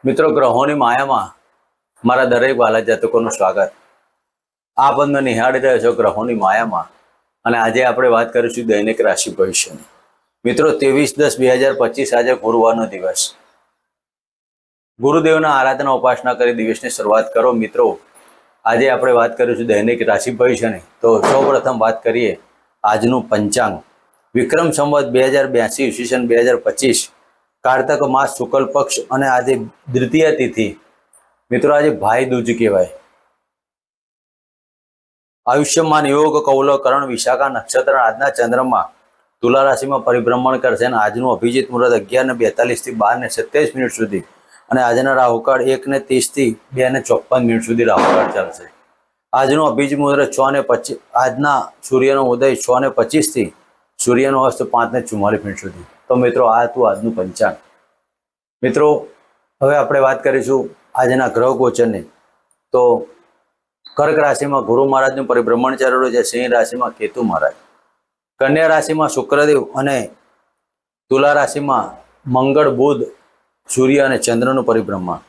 મિત્રો, ગ્રહોની માયામાં મારા દરેક વાલા જાતકોનું સ્વાગત. આપ અંદર નિહાળી રહ્યા છો ગ્રહોની માયામાં, અને આજે આપણે વાત કરીશું દૈનિક રાશિ ભવિષ્યની. મિત્રો, 23/10/2025 આજે ગુરુવારનો દિવસ. ગુરુદેવના આરાધના ઉપાસના કરી દિવસની શરૂઆત કરો. મિત્રો, આજે આપણે વાત કરીશું દૈનિક રાશિ ભવિષ્યની. તો સૌપ્રથમ વાત કરીએ આજનું પંચાંગ. વિક્રમ સંવત 2082 ઈસવીસન 2025, કારતક માસ શુક્લ પક્ષ, અને આજે દ્વિતીય તિથિ. મિત્રો, આજે ભાઈ દૂજ કહેવાય. આયુષ્યમાન યોગ કૌલ કરણ વિશાખા નક્ષત્ર આજના ચંદ્રમાં તુલા રાશિમાં પરિભ્રમણ કરશે, અને આજનું અભિજીત મુહૂર્ત 11:42 થી 12:27 સુધી, અને આજના રાહુકાળ 1:30 થી 2:54 સુધી રાહુકાળ ચાલશે. આજનું અભિજીત મુહૂર્ત 6:25, આજના સૂર્યનો ઉદય 6:25 થી સૂર્યનો અસ્ત 5:44 સુધી. તો મિત્રો, આ હતું આજનું પંચાંગ. મિત્રો, હવે આપણે વાત કરીશું આજના ગ્રહ ગોચરની. તો કર્ક રાશિમાં ગુરુ મહારાજનું પરિભ્રમણ ચાલી રહ્યું છે. સિંહ રાશિમાં કેતુ મહારાજ, કન્યા રાશિમાં શુક્રદેવ, અને તુલા રાશિમાં મંગળ, બુધ, સૂર્ય અને ચંદ્રનું પરિભ્રમણ.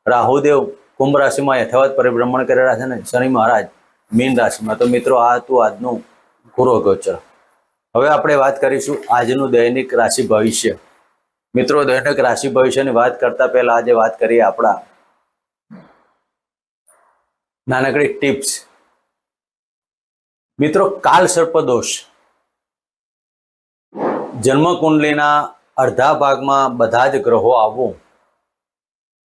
રાહુદેવ કુંભ રાશિમાં યથાવત પરિભ્રમણ કરી રહ્યા છે, અને શનિ મહારાજ મીન રાશિમાં. તો મિત્રો, આ હતું આજનું ગ્રહ ગોચર. હવે આપણે વાત કરીશું આજનું દૈનિક રાશિ ભવિષ્ય. મિત્રો, દૈનિક રાશિ ભવિષ્યની વાત કરતા પહેલા આજે વાત કરીએ આપણા નાનકડી ટિપ્સ. મિત્રો, કાલ સર્પ દોષ. જન્મ કુંડલીના અડધા ભાગમાં બધા જ ગ્રહો આવવું,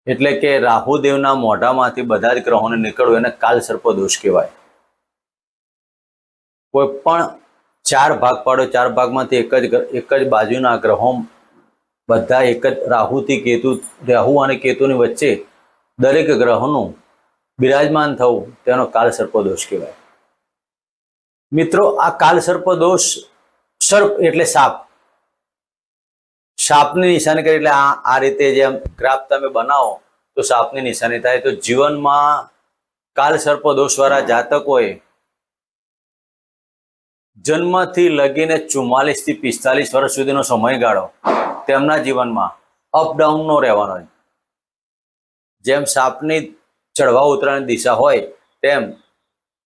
એટલે કે રાહુદેવના મોઢામાંથી બધા જ ગ્રહોને નીકળવું, એને કાલ સર્પ દોષ કહેવાય. કોઈ પણ 4 ભાગ પાડો, 4 ભાગમાંથી એક જ બાજુના ગ્રહો બધા એક જ રાહુ અને કેતુની વચ્ચે દરેક ગ્રહોનું બિરાજમાન થવું, તેનો કાલ સર્પ દોષ કહેવાય. મિત્રો, આ કાલ સર્પ દોષ, સર્પ એટલે સાપ, સાપની નિશાની કરી, એટલે આ રીતે જેમ ગ્રાફ તમે બનાવો તો સાપની નિશાની થાય. તો જીવનમાં કાલ સર્પ દોષ વાળા જાતકોએ જન્મથી લગીને 44 થી 45 વર્ષ સુધીનો સમયગાળો તેમના જીવનમાં અપડાઉનનો રહેવાનો. જેમ સાપની ચડવા ઉતરવાની દિશા હોય તેમ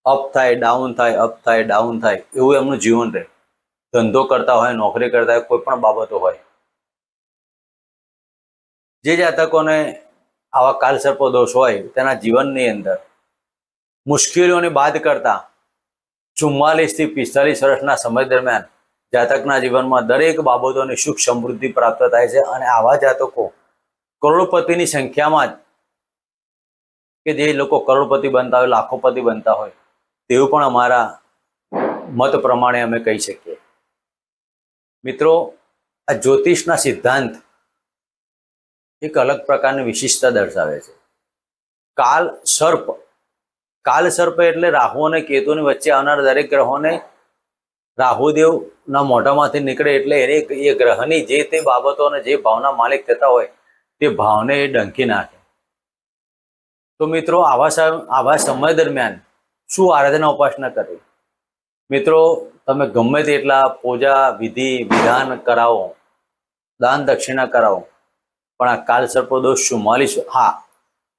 અપ થાય, ડાઉન થાય, અપ થાય, ડાઉન થાય, એવું એમનું જીવન રહે. ધંધો કરતા હોય, નોકરી કરતા હોય, કોઈ પણ બાબતો હોય. જે જાતકોને આવા કાલ સર્પ દોષ હોય તેના જીવનની અંદર મુશ્કેલીઓને બાદ કરતા 44 થી 45 વર્ષના સમય દરમિયાન જાતકના જીવનમાં દરેક બાબતોની સુખ સમૃદ્ધિ પ્રાપ્ત થાય છે. અને આવા જાતકો કરોડપતિની સંખ્યામાં જ, કે જે લોકો કરોડપતિ બનતા હોય, લાખોપતિ બનતા હોય, તેવું પણ અમારા મત પ્રમાણે અમે કહી શકીએ. મિત્રો, આ જ્યોતિષના સિદ્ધાંત એક અલગ પ્રકારની વિશિષ્ટતા દર્શાવે છે. કાલ સર્પ એટલે રાહુ અને કેતુની વચ્ચે આવનાર દરેક ગ્રહોને રાહુદેવના મોઢામાંથી નીકળે, એટલે એ ગ્રહની જે તે બાબતો અને જે ભાવના માલિક થતા હોય તે ભાવને એ ડંકી નાખે. તો મિત્રો, આવા સમય દરમિયાન શું આરાધના ઉપાસના કરવી? મિત્રો, તમે ગમે તેટલા પૂજા વિધિ વિધાન કરાવો, દાન દક્ષિણા કરાવો, પણ આ કાલ સર્પ દોષ 44,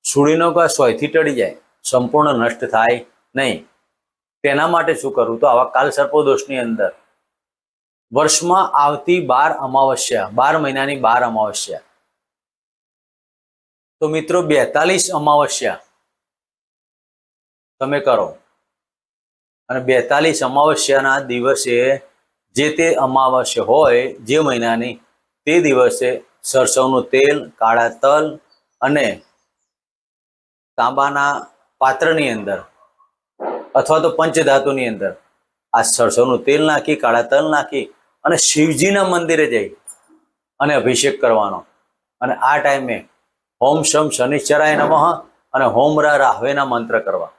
સુડીનો કા 100 થી ટળી જાય, સંપૂર્ણ નષ્ટ થાય નહીં. તેના માટે શું કરવું? તો આવા કાલ સર્પ દોષની અંદર વર્ષમાં આવતી 12 અમાવસ્યા, 12 મહિનાની 12 અમાવસ્યા, તો મિત્રો 42 અમાવસ્યા તમે કરો, અને 42 અમાવસ્યાના દિવસે જે તે અમાવસ્યા હોય જે મહિનાની, તે દિવસે સરસવનું તેલ, કાળા તલ અને તાંબાના પાત્રની અંદર અથવા તો પંચધાતુની અંદર આ સરસવનું તેલ નાખી, કાળા તલ નાખી અને શિવજીના મંદિરે જઈ અને અભિષેક કરવાનો. અને આ ટાઈમે ઓમ શમ શનિશ્ચરાય નમઃ અને હોમ રા રાહવેના મંત્ર કરવા.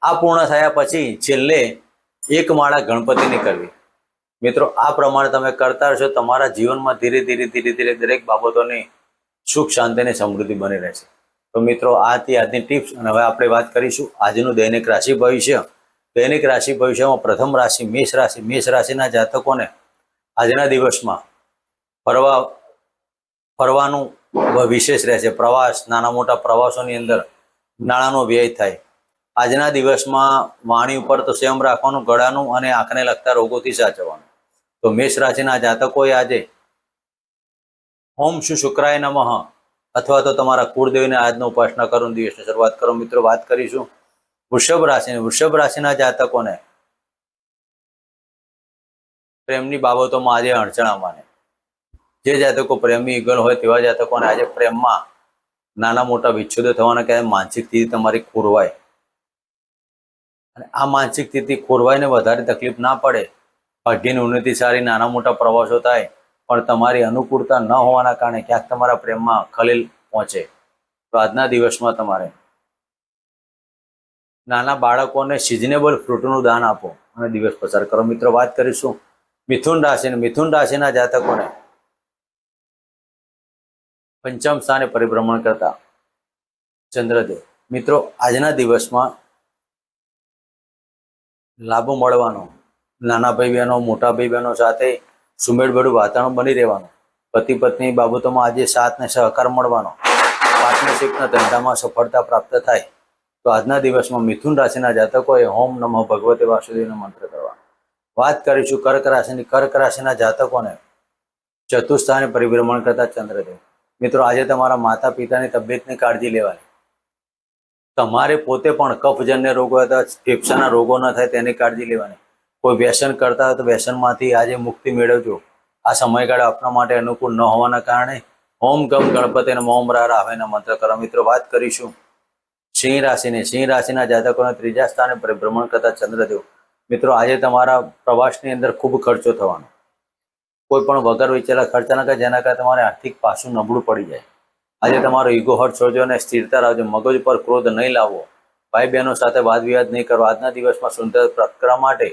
આ પૂર્ણ થયા પછી છેલ્લે એક માળા ગણપતિની કરવી. મિત્રો, આ પ્રમાણે તમે કરતા રહેશો, તમારા જીવનમાં ધીરે ધીરે દરેક બાબતોની સુખ શાંતિ અને સમૃદ્ધિ બની રહેશે. તો મિત્રો, આ હતી આજની ટિપ્સ. અને હવે આપણે વાત કરીશું આજનું દૈનિક રાશિ ભવિષ્ય. દૈનિક રાશિ ભવિષ્યમાં પ્રથમ રાશિ મેષ રાશિ. મેષ રાશિના જાતકોને આજના દિવસમાં ફરવાનું વિશેષ રહેશે. પ્રવાસ, નાના મોટા પ્રવાસોની અંદર નાણાંનો વ્યય થાય. આજના દિવસમાં વાણી ઉપર તો સંયમ રાખવાનું, ગળાનું અને આંખને લગતા રોગોથી સાચવવાનું. તો મેષ રાશિના જાતકોએ આજે ઓમ શ્રી શુક્રાય નમઃ અથવા તો તમારા કુળદેવીને આજનો ઉપાસના કરો, દિવસની શરૂઆત કરો. મિત્રો, વાત કરીશું વૃષભ રાશિની. વૃષભ રાશિના જાતકોને પ્રેમની બાબતોમાં આજે અડચણ આવવાની. જે જાતકો પ્રેમી ઈગલ હોય તેવા જાતકોને આજે પ્રેમમાં નાના મોટા વિચ્છેદો થવાના, કે માનસિક સ્થિતિ તમારી ખોરવાય. અને આ માનસિક સ્થિતિ ખોરવાઈને વધારે તકલીફ ના પડે. ભાગ્યની ઉન્નતિ સારી, નાના મોટા પ્રવાસો થાય, પણ તમારી અનુકૂળતા ન હોવાના કારણે ક્યાંક તમારા પ્રેમમાં ખલેલ પહોંચે. તો આજના દિવસમાં તમારે નાના બાળકોને સિઝનેબલ ફ્રૂટનું દાન આપો અને દિવસ પસાર કરો. મિત્રો, વાત કરીશું મિથુન રાશિની. મિથુન રાશિના જાતકોને પંચમ સ્થાને પરિભ્રમણ કરતા ચંદ્રદેવ. મિત્રો, આજના દિવસમાં લાભો મળવાનો, નાના ભાઈ બહેનો, મોટા ભાઈ બહેનો સાથે સુમેળભર્યું વાતાવરણ બની રહેવાનું. પતિ પત્ની બાબતોમાં આજે સાથ ને સહકાર મળવાનો. પાર્ટનરશિપના ધંધામાં સફળતા પ્રાપ્ત થાય. તો આજના દિવસમાં મિથુન રાશિના જાતકોએ ઓમ નમઃ ભગવતે વાસુદેવનો મંત્ર કરવાનો. વાત કરીશું કર્ક રાશિની. કર્ક રાશિના જાતકોને ચતુર્થ સ્થાને પરિભ્રમણ કરતા ચંદ્રદેવ. મિત્રો, આજે તમારા માતા પિતાની તબિયતની કાળજી લેવાની. તમારે પોતે પણ કફજન્ય રોગો અથવા ફેફસાના રોગો ન થાય તેની કાળજી લેવાની. કોઈ વ્યસન કરતા હોય તો વ્યસનમાંથી આજે મુક્તિ મેળવજો. આ સમયગાળો આપણા માટે અનુકૂળ ન હોવાના કારણે ઓમ ગમ ગણપતિ અને ઓમ રા રાવેના મંત્ર કરો. મિત્રો, વાત કરીશું સિંહ રાશિની. સિંહ રાશિના જાતકોને ત્રીજા સ્થાને પરિભ્રમણ કરતા ચંદ્રદેવ. મિત્રો, આજે તમારા પ્રવાસની અંદર ખૂબ ખર્ચો થવાનો. કોઈ પણ વગર વિચારેલા ખર્ચા ના કરે, જેના કારણે તમારે આર્થિક પાસું નબળું પડી જાય. આજે તમારો ઈગો હર્ટ છોડજો અને સ્થિરતા રાખજો. મગજ પર ક્રોધ નહીં લાવવો. ભાઈ બહેનો સાથે વાદ વિવાદ નહીં કરવો. આજના દિવસમાં સુંદર પ્રાપ્ત કરવા માટે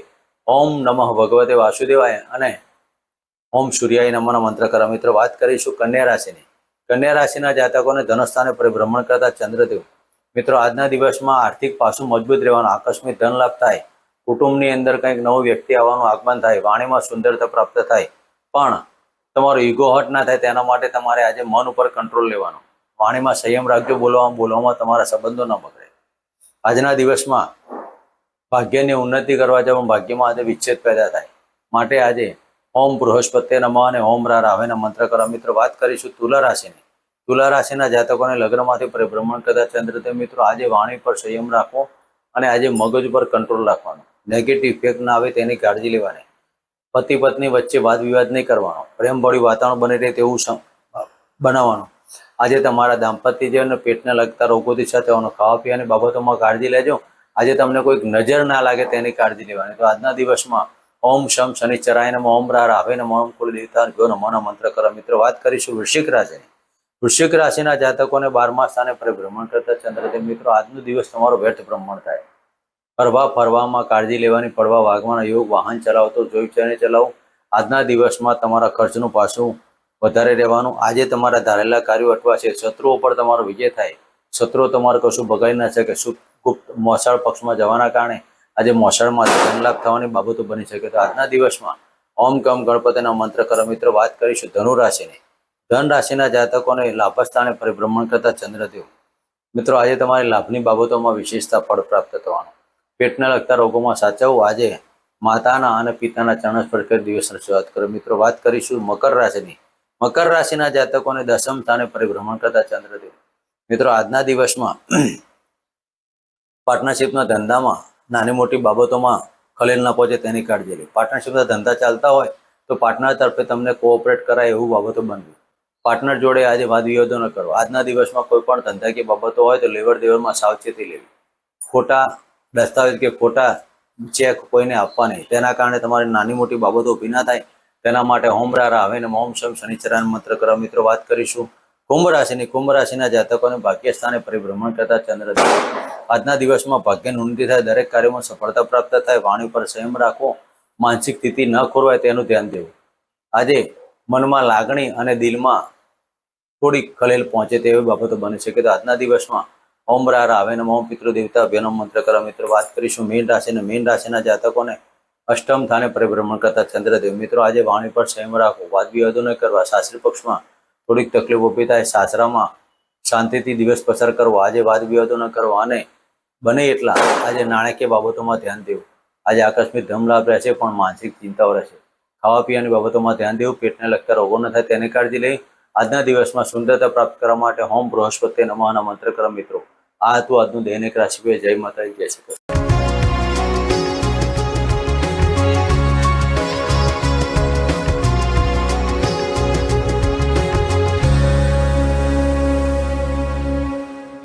ઓમ નમઃ ભગવતે વાસુદેવાય અને ઓમ સૂર્યાય નમઃના મંત્ર કરો. મિત્રો, વાત કરીશું કન્યા રાશિની. કન્યા રાશિના જાતકોને ધનસ્થાને પરિભ્રમણ કરતા ચંદ્રદેવ. મિત્રો, આજના દિવસમાં આર્થિક પાસું મજબૂત રહેવાનું. આકસ્મિક ધન લાભ થાય. કુટુંબની અંદર કંઈક નવો વ્યક્તિ આવવાનું આગમન થાય. વાણીમાં સુંદરતા પ્રાપ્ત થાય. પણ તમારો ઈગો હર્ટ ના થાય તેના માટે તમારે આજે મન ઉપર કંટ્રોલ લેવાનો. વાણીમાં સંયમ રાખજો. બોલવામાં તમારા સંબંધો ન બગડે. આજના દિવસમાં ભાગ્યની ઉન્નતિ કરવા જવા ભાગ્યમાં આજે વિચ્છેદ પેદા થાય. માટે આજે ઓમ બૃહસ્પતિ નમઃ અને ઓમ રા રાવેના મંત્ર કરો. મિત્રો, વાત કરીશું તુલા રાશિની. તુલા રાશિના જાતકોને લગ્નમાંથી પરિભ્રમણ કરતા ચંદ્રદેવ. મિત્રો, આજે વાણી પર સંયમ રાખવો અને આજે મગજ પર કંટ્રોલ રાખવાનો. નેગેટિવ ઇફેક્ટ ના આવે તેની કાળજી લેવાની. પતિ પત્ની વચ્ચે વાદ વિવાદ નહીં કરવાનો. પ્રેમભર્યું વાતાવરણ બની રહે તેવું બનાવવાનું. આજે તમારા દાંપત્ય જીવન પેટને લગતા રોગોથી સાચવવાનું. ખાવા પીવાની બાબતોમાં કાળજી લેજો. આજે તમને કોઈક નજર ના લાગે તેની કાળજી લેવાની. તો આજના દિવસમાં ઓમ શમ શનિશ્ચરાય નમઃ ઓમ રા રાવે નમઃ ઓમ કુલ દેવતા જો નમઃના મંત્ર કરો. મિત્રો, વાત કરીશું વૃશ્ચિક રાશિની. વૃશ્ચિક રાશિના જાતકોને 12મા સ્થાને પરિભ્રમણ કરતા ચંદ્રદેવ. મિત્રો, આજનો દિવસ તમારો વ્યર્થ ભ્રમણ થાય. ફરવામાં કાળજી લેવાની. પડવા વાગવાના યોગ. વાહન ચલાવતો જોઈ વિચારીને ચલાવો. આજના દિવસમાં તમારા ખર્ચનું પાછું વધારે રહેવાનું. આજે તમારા ધારેલા કાર્યો અટવાશે. શત્રુઓ પર તમારો વિજય થાય. શત્રુઓ તમારે કશું બગાડી ના શકે. ગુપ્ત મોસાળ પક્ષમાં જવાના કારણે આજે મોસાળમાંથી ધન લાભ થવાની બાબતો બની શકે. તો આજના દિવસમાં ઓમ કમ ગણપતિના મંત્ર કરો. મિત્રો, વાત કરીશું ધનુ રાશિની. ધન રાશિના જાતકોને લાભ સ્થાને પરિભ્રમણ કરતા ચંદ્રદેવ. મિત્રો, આજે તમારી લાભની બાબતોમાં વિશેષતા ફળ પ્રાપ્ત થવાનું. પેટને લગતા રોગોમાં સાચવવું. આજે માતાના અને પિતાના ચરણ સ્પર્શ કરી દિવસની શરૂઆત કરો. મિત્રો, વાત કરીશું મકર રાશિની. મકર રાશિના જાતકોને દશમ સ્થાને પરિભ્રમણ કરતા ચંદ્રદેવ. મિત્રો, આજના દિવસમાં પાર્ટનરશિપના ધંધામાં નાની મોટી બાબતોમાં ખલેલ ન પહોંચે તેની કાળજી લે. પાર્ટનરશિપના ધંધા ચાલતા હોય તો પાર્ટનર તરફે તમને કોઓપરેટ કરાય એવું બાબતો બનવી. પાર્ટનર જોડે આજે વાદ વિવાદો ન કરો. આજના દિવસમાં કોઈ પણ ધંધાકીય બાબતો હોય તો લેવડ દેવડમાં સાવચેતી લેવી. ખોટા દસ્તાવેજ કે ખોટા ચેક કોઈને આપવા નહીં. તેના કારણે તમારી નાની મોટી બાબતો ઊભી ના થાય. તેના માટે ઓમ રા રાવે નમઃ ઓમ શમ શનિશ્ચરાય મંત્ર કરો. મિત્રો, વાત કરીશું કુંભ રાશિની. કુંભ રાશિના જાતકોને ભાગ્ય સ્થાને પરિભ્રમણ કરતા ચંદ્રદેવ. આજના દિવસમાં ભાગ્યની ઉન્નતિ થાય. દરેક કાર્યમાં સફળતા પ્રાપ્ત થાય. વાણી પર સંયમ રાખવો. માનસિક સ્થિતિ ન ખોરવાય તેનું ધ્યાન દેવું. આજે મનમાં લાગણી અને દિલમાં થોડીક ખલેલ પહોંચે તેવી બાબતો બની શકે. તો આજના દિવસમાં ઓમ રા રાવે નમઃ ઓમ પિતૃ દેવતા અભ્યનો મંત્ર કરો. મિત્રો, વાત કરીશું મીન રાશિને. મીન રાશિના જાતકોને અષ્ટમ સ્થાને પરિભ્રમણ કરતા ચંદ્રદેવ. મિત્રો, આજે વાણી પર સંયમ રાખવો. વાદ વિવાદો ન કરવા. સાસરી પક્ષમાં થોડીક તકલીફ ઊભી થાય, સાસરામાં શાંતિથી દિવસ પસાર કરવો, આજે વાદ વિવાદો ન કરવા અને બને એટલા આજે નાણાકીય બાબતોમાં ધ્યાન દેવું. આજે આકસ્મિક ધન લાભ રહેશે પણ માનસિક ચિંતાઓ રહેશે. ખાવા પીવાની બાબતોમાં ધ્યાન દેવું, પેટને લગતા રોગો ન થાય તેની કાળજી લઈ આજના દિવસમાં સુંદરતા પ્રાપ્ત કરવા માટે હોમ બૃહસ્પતિ નમઃના મંત્ર કરો મિત્રો. આ હતું આજનું દૈનિક રાશિફળ. જય માતાજી, જય શ્રી કૃષ્ણ.